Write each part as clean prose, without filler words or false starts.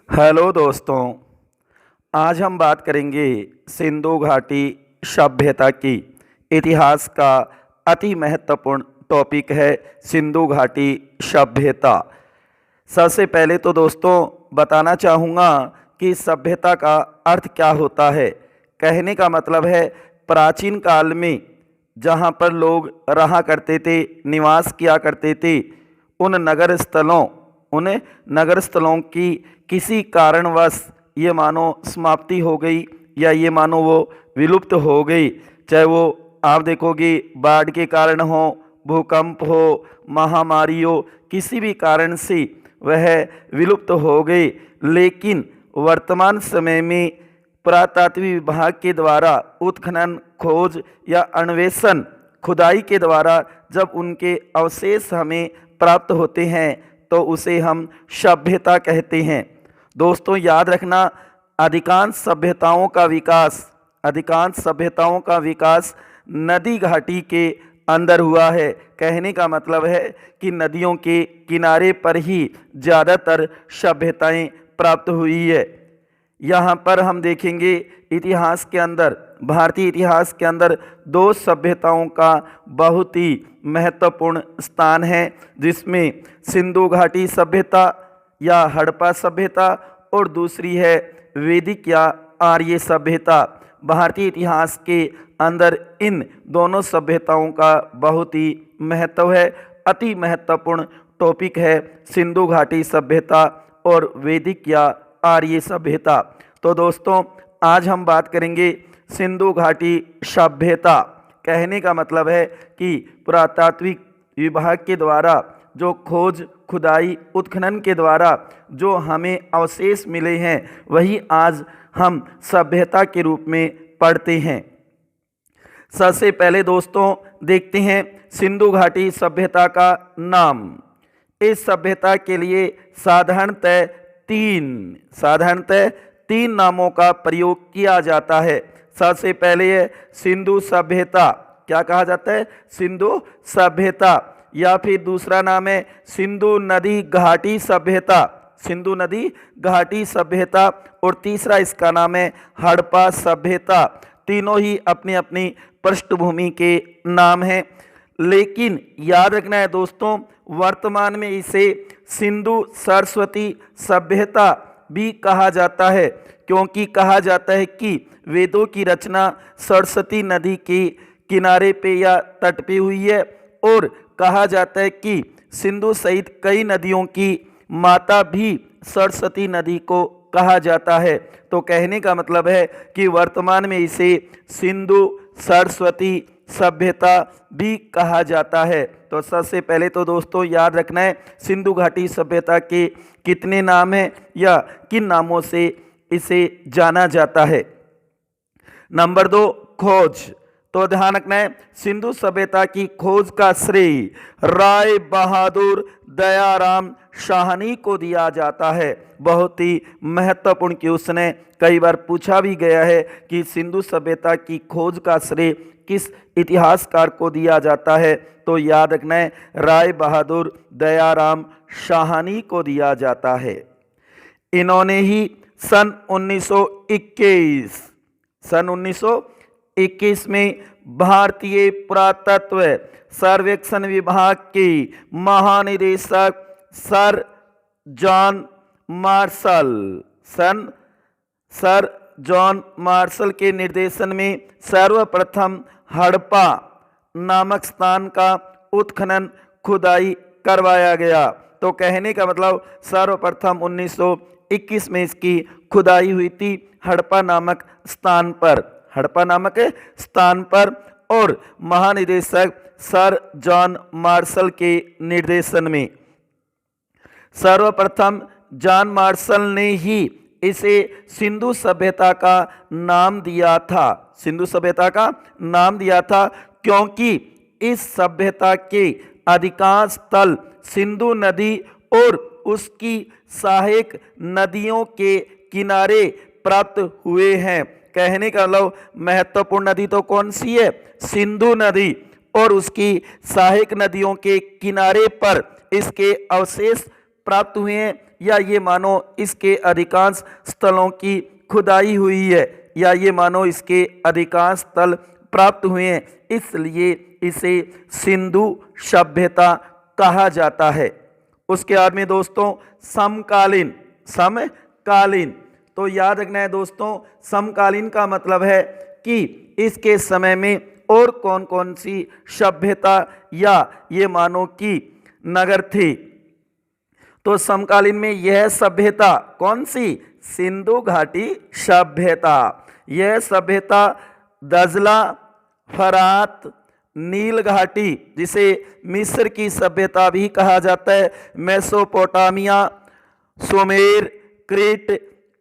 Hello दोस्तों। आज हम बात करेंगे सिंधु घाटी सभ्यता की। इतिहास का अति महत्वपूर्ण टॉपिक है सिंधु घाटी सभ्यता। सबसे पहले तो दोस्तों बताना चाहूँगा कि सभ्यता का अर्थ क्या होता है। कहने का मतलब है प्राचीन काल में जहाँ पर लोग रहा करते थे, निवास किया करते थे, उन नगर स्थलों की किसी कारणवश ये मानो समाप्ति हो गई या ये मानो वो विलुप्त हो गई। चाहे वो आप देखोगे बाढ़ के कारण हो, भूकंप हो, महामारी हो, किसी भी कारण से वह विलुप्त हो गई। लेकिन वर्तमान समय में पुरातात्विक विभाग के द्वारा उत्खनन, खोज या अन्वेषण, खुदाई के द्वारा जब उनके अवशेष हमें प्राप्त होते हैं तो उसे हम सभ्यता कहते हैं। दोस्तों याद रखना, अधिकांश सभ्यताओं का विकास नदी घाटी के अंदर हुआ है। कहने का मतलब है कि नदियों के किनारे पर ही ज़्यादातर सभ्यताएं प्राप्त हुई है। यहाँ पर हम देखेंगे इतिहास के अंदर, भारतीय इतिहास के अंदर दो सभ्यताओं का बहुत ही महत्वपूर्ण स्थान है, जिसमें सिंधु घाटी सभ्यता या हड़प्पा सभ्यता और दूसरी है वैदिक या आर्य सभ्यता। भारतीय इतिहास के अंदर इन दोनों सभ्यताओं का बहुत ही महत्व है। अति महत्वपूर्ण टॉपिक है सिंधु घाटी सभ्यता और वैदिक या आर्य सभ्यता। तो दोस्तों आज हम बात करेंगे सिंधु घाटी सभ्यता। कहने का मतलब है कि पुरातात्विक विभाग के द्वारा जो खोज, खुदाई, उत्खनन के द्वारा जो हमें अवशेष मिले हैं वही आज हम सभ्यता के रूप में पढ़ते हैं। सबसे पहले दोस्तों देखते हैं सिंधु घाटी सभ्यता का नाम। इस सभ्यता के लिए साधारणतः तीन नामों का प्रयोग किया जाता है। सबसे पहले है सिंधु सभ्यता। क्या कहा जाता है? सिंधु सभ्यता। या फिर दूसरा नाम है सिंधु नदी घाटी सभ्यता, सिंधु नदी घाटी सभ्यता। और तीसरा इसका नाम है हड़प्पा सभ्यता। तीनों ही अपनी अपनी पृष्ठभूमि के नाम हैं। लेकिन याद रखना है दोस्तों, वर्तमान में इसे सिंधु सरस्वती सभ्यता भी कहा जाता है, क्योंकि कहा जाता है कि वेदों की रचना सरस्वती नदी के किनारे पे या तट पे हुई है। और कहा जाता है कि सिंधु सहित कई नदियों की माता भी सरस्वती नदी को कहा जाता है। तो कहने का मतलब है कि वर्तमान में इसे सिंधु सरस्वती सभ्यता भी कहा जाता है। तो सबसे पहले तो दोस्तों याद रखना है सिंधु घाटी सभ्यता के कितने नाम हैं या किन नामों से इसे जाना जाता है। नंबर 2, खोज। तो ध्यान रखना है सिंधु सभ्यता की खोज का श्रेय राय बहादुर दयाराम साहनी को दिया जाता है। बहुत ही महत्वपूर्ण क्वेश्चन, कई बार पूछा भी गया है कि सिंधु सभ्यता की खोज का श्रेय किस इतिहासकार को दिया जाता है। तो याद रखना है राय बहादुर दयाराम साहनी को दिया जाता है। इन्होंने ही सन 1921 में भारतीय पुरातत्व सर्वेक्षण विभाग के महानिदेशक सर जॉन मार्शल के निर्देशन में सर्वप्रथम हड़प्पा नामक स्थान का उत्खनन, खुदाई करवाया गया। तो कहने का मतलब सर्वप्रथम 1921 में इसकी खुदाई हुई थी हड़प्पा नामक स्थान पर, और महानिदेशक सर जॉन मार्शल के निर्देशन में। सर्वप्रथम जॉन मार्शल ने ही इसे सिंधु सभ्यता का नाम दिया था, क्योंकि इस सभ्यता के अधिकांश स्थल सिंधु नदी और उसकी सहायक नदियों के किनारे प्राप्त हुए हैं। कहने का मतलब महत्वपूर्ण नदी तो कौन सी है? सिंधु नदी, और उसकी सहायक नदियों के किनारे पर इसके अवशेष प्राप्त हुए हैं, या ये मानो इसके अधिकांश स्थलों की खुदाई हुई है, या ये मानो इसके अधिकांश स्थल प्राप्त हुए हैं, इसलिए इसे सिंधु सभ्यता कहा जाता है। उसके बाद में दोस्तों समकालीन, समकालीन, तो याद रखना है दोस्तों, समकालीन का मतलब है कि इसके समय में और कौन कौन सी सभ्यता या ये मानो कि नगर थे। तो समकालीन में यह सभ्यता कौन सी, सिंधु घाटी सभ्यता। यह सभ्यता दजला, फरात, नील घाटी, जिसे मिस्र की सभ्यता भी कहा जाता है, मेसोपोटामिया, सुमेर, क्रीट,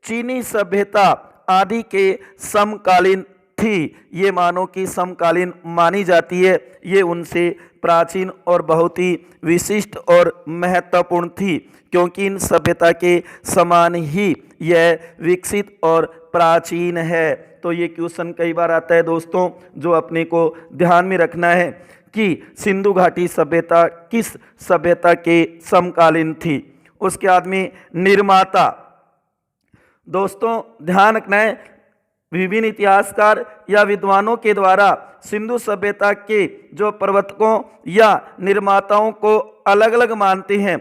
चीनी सभ्यता आदि के समकालीन थी। ये मानो कि समकालीन मानी जाती है, ये उनसे प्राचीन और बहुत ही विशिष्ट और महत्वपूर्ण थी, क्योंकि इन सभ्यता के समान ही यह विकसित और प्राचीन है। तो ये क्वेश्चन कई बार आता है दोस्तों, जो अपने को ध्यान में रखना है कि सिंधु घाटी सभ्यता किस सभ्यता के समकालीन थी। उसके बाद में निर्माता, दोस्तों ध्यान रखना है, विभिन्न इतिहासकार या विद्वानों के द्वारा सिंधु सभ्यता के जो प्रवर्तकों या निर्माताओं को अलग अलग मानते हैं।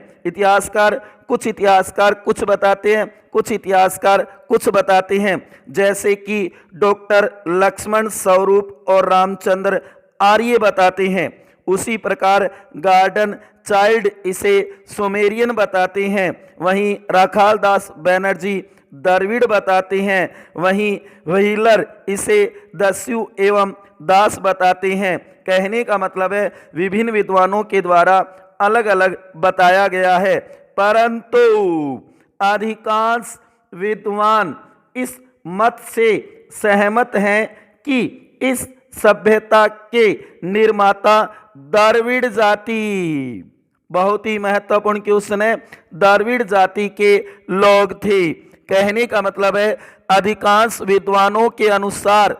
कुछ इतिहासकार कुछ बताते हैं, कुछ इतिहासकार कुछ बताते हैं, जैसे कि डॉक्टर लक्ष्मण स्वरूप और रामचंद्र आर्य बताते हैं। उसी प्रकार गार्डन चाइल्ड इसे सुमेरियन बताते हैं, वहीं राखाल दास बनर्जी द्रविड़ बताते हैं, वहीं व्हीलर इसे दस्यु एवं दास बताते हैं। कहने का मतलब है विभिन्न विद्वानों के द्वारा अलग अलग बताया गया है, परंतु अधिकांश विद्वान इस मत से सहमत हैं कि इस सभ्यता के निर्माता द्रविड़ जाति, बहुत ही महत्वपूर्ण क्वेश्चन है, द्रविड़ जाति के लोग थे। कहने का मतलब है अधिकांश विद्वानों के अनुसार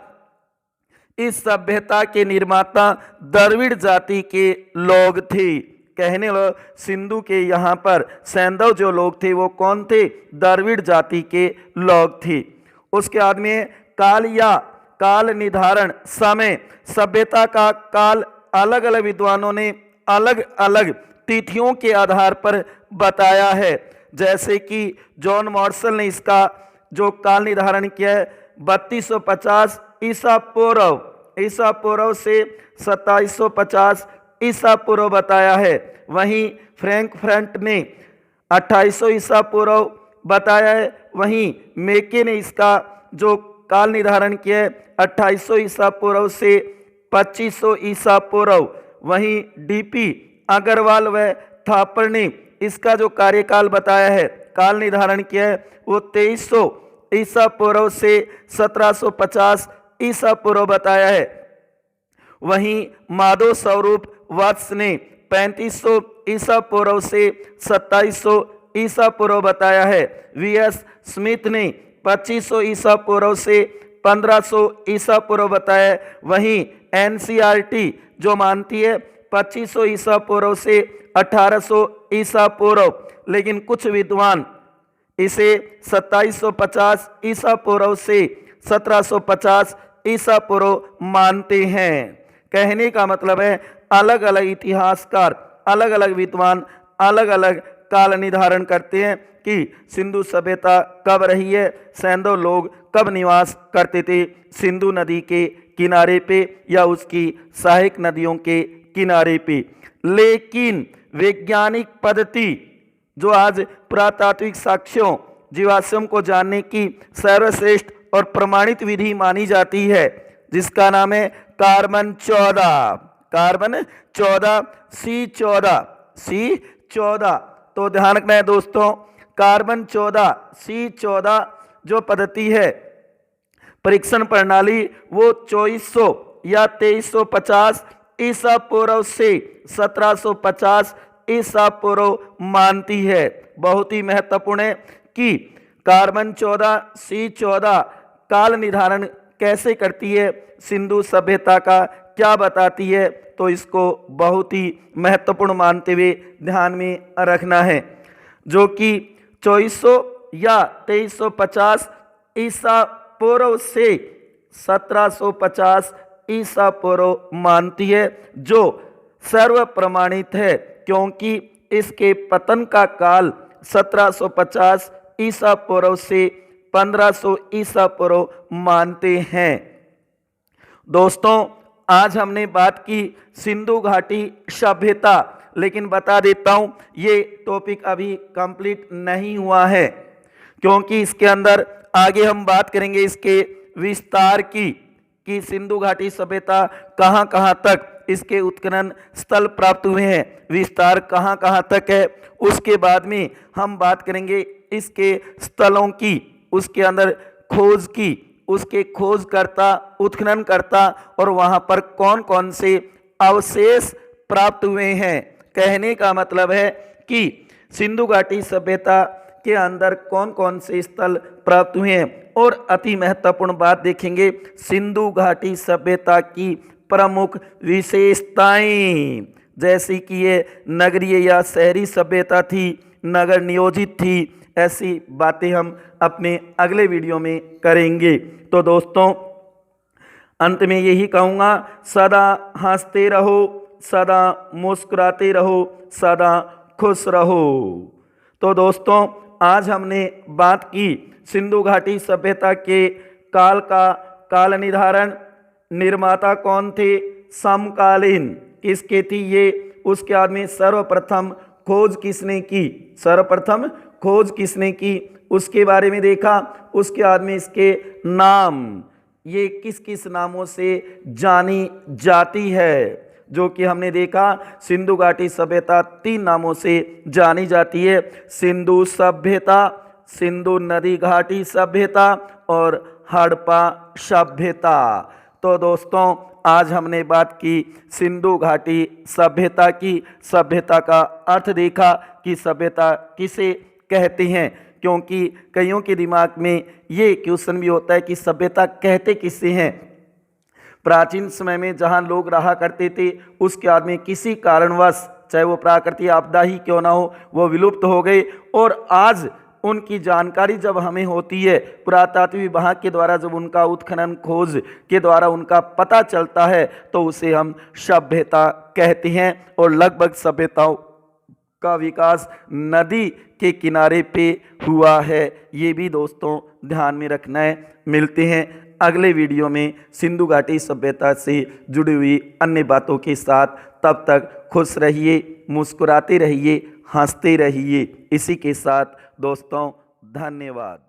इस सभ्यता के निर्माता द्रविड़ जाति के लोग थे। कहने लो सिंधु के यहाँ पर सैंधव जो लोग थे वो कौन थे, द्रविड़ जाति के लोग थे। उसके बाद में काल या काल निर्धारण समय, सभ्यता का काल अलग अलग विद्वानों ने अलग अलग तिथियों के आधार पर बताया है। जैसे कि जॉन मार्शल ने इसका जो काल निर्धारण किया है 3250 ईसा पूर्व से 2750 ईसा पूर्व बताया है। वहीं फ्रैंकफर्ट ने 2800 ईसा पूर्व बताया है। वहीं मेके ने इसका जो काल निर्धारण किया है 2800 ईसा पूर्व से 2500 ईसा पूर्व। वहीं डीपी अग्रवाल व थापर ने इसका जो कार्यकाल बताया है, काल निर्धारण किया है, वो 2300 ईसा पूर्व से 1750 ईसा पूर्व बताया है। वहीं माधव स्वरूप वत्स ने 3500 ईसा पूर्व से 2700 ईसा पूर्व बताया है। वीएस स्मिथ ने 2500 ईसा पूर्व से 1500 ईसा पूर्व बताया है। वहीं एनसीईआरटी जो मानती है 2500 ईसा पूर्व से 1800 ईसा पूर्व, लेकिन कुछ विद्वान इसे 2750 ईसा पूर्व से 1750 ईसा पूर्व मानते हैं। कहने का मतलब है अलग अलग इतिहासकार, अलग अलग विद्वान अलग अलग काल निर्धारण करते हैं कि सिंधु सभ्यता कब रही है, सैंधव लोग कब निवास करते थे सिंधु नदी के किनारे पे या उसकी सहायक नदियों के किनारे पे। लेकिन वैज्ञानिक पद्धति जो आज पुरातात्विक साक्ष्यों जीवाश्म को जानने की सर्वश्रेष्ठ और प्रमाणित विधि मानी जाती है, जिसका नाम है कार्बन 14 C14। तो ध्यान रखना है दोस्तों, कार्बन 14 C14 जो पद्धति है परीक्षण प्रणाली वो 2400 या 2350 ईसा पूर्व से 1750 ईसा पूर्व मानती है। बहुत ही महत्वपूर्ण है कि कार्बन 14 C14 काल निर्धारण कैसे करती है, सिंधु सभ्यता का क्या बताती है, तो इसको बहुत ही महत्वपूर्ण मानते हुए ध्यान में रखना है। जो कि 2400 या 2350 ईसा पूर्व से 1750 ईसा पूर्व मानती है, जो सर्व प्रमाणित है, क्योंकि इसके पतन का काल 1750 ईसा पूर्व से 1500 ईसा पूर्व मानते हैं। दोस्तों, आज हमने बात की सिंधु घाटी सभ्यता, लेकिन बता देता हूं ये टॉपिक अभी कंप्लीट नहीं हुआ है, क्योंकि इसके अंदर आगे हम बात करेंगे इसके विस्तार की कि सिंधु घाटी सभ्यता कहां कहां तक इसके उत्खनन स्थल प्राप्त हुए हैं, विस्तार कहां कहां तक है। उसके बाद में हम बात करेंगे इसके स्थलों की, उसके अंदर खोज की, उसके खोजकर्ता, उत्खननकर्ता और वहां पर कौन कौन से अवशेष प्राप्त हुए हैं। कहने का मतलब है कि सिंधु घाटी सभ्यता के अंदर कौन कौन से स्थल प्राप्त हुए हैं। और अति महत्वपूर्ण बात देखेंगे, सिंधु घाटी सभ्यता की प्रमुख विशेषताएं, जैसी कि ये नगरीय या शहरी सभ्यता थी, नगर नियोजित थी, ऐसी बातें हम अपने अगले वीडियो में करेंगे। तो दोस्तों, अंत में यही कहूँगा, सदा हंसते रहो, सदा मुस्कुराते रहो, सदा खुश रहो। तो दोस्तों, आज हमने बात की सिंधु घाटी सभ्यता के काल का काल निर्धारण, निर्माता कौन थे, समकालीन किसके थी ये, उसके बाद में सर्वप्रथम खोज किसने की, सर्वप्रथम खोज किसने की उसके बारे में देखा। उसके बाद में इसके नाम, ये किस किस नामों से जानी जाती है, जो कि हमने देखा सिंधु घाटी सभ्यता 3 नामों से जानी जाती है, सिंधु सभ्यता, सिंधु नदी घाटी सभ्यता और हड़प्पा सभ्यता। तो दोस्तों, आज हमने बात की सिंधु घाटी सभ्यता की, सभ्यता का अर्थ देखा कि सभ्यता किसे कहते हैं, क्योंकि कईयों के दिमाग में ये क्वेश्चन भी होता है कि सभ्यता कहते किसे हैं। प्राचीन समय में जहाँ लोग रहा करते थे, उसके बाद में किसी कारणवश, चाहे वो प्राकृतिक आपदा ही क्यों ना हो, वो विलुप्त हो गए। और आज उनकी जानकारी जब हमें होती है, पुरातात्विक विभाग के द्वारा जब उनका उत्खनन खोज के द्वारा उनका पता चलता है, तो उसे हम सभ्यता कहते हैं। और लगभग सभ्यताओं का विकास नदी के किनारे पे हुआ है, ये भी दोस्तों ध्यान में रखना है। मिलते हैं अगले वीडियो में सिंधु घाटी सभ्यता से जुड़ी हुई अन्य बातों के साथ। तब तक खुश रहिए, मुस्कुराते रहिए, हंसते रहिए। इसी के साथ दोस्तों, धन्यवाद।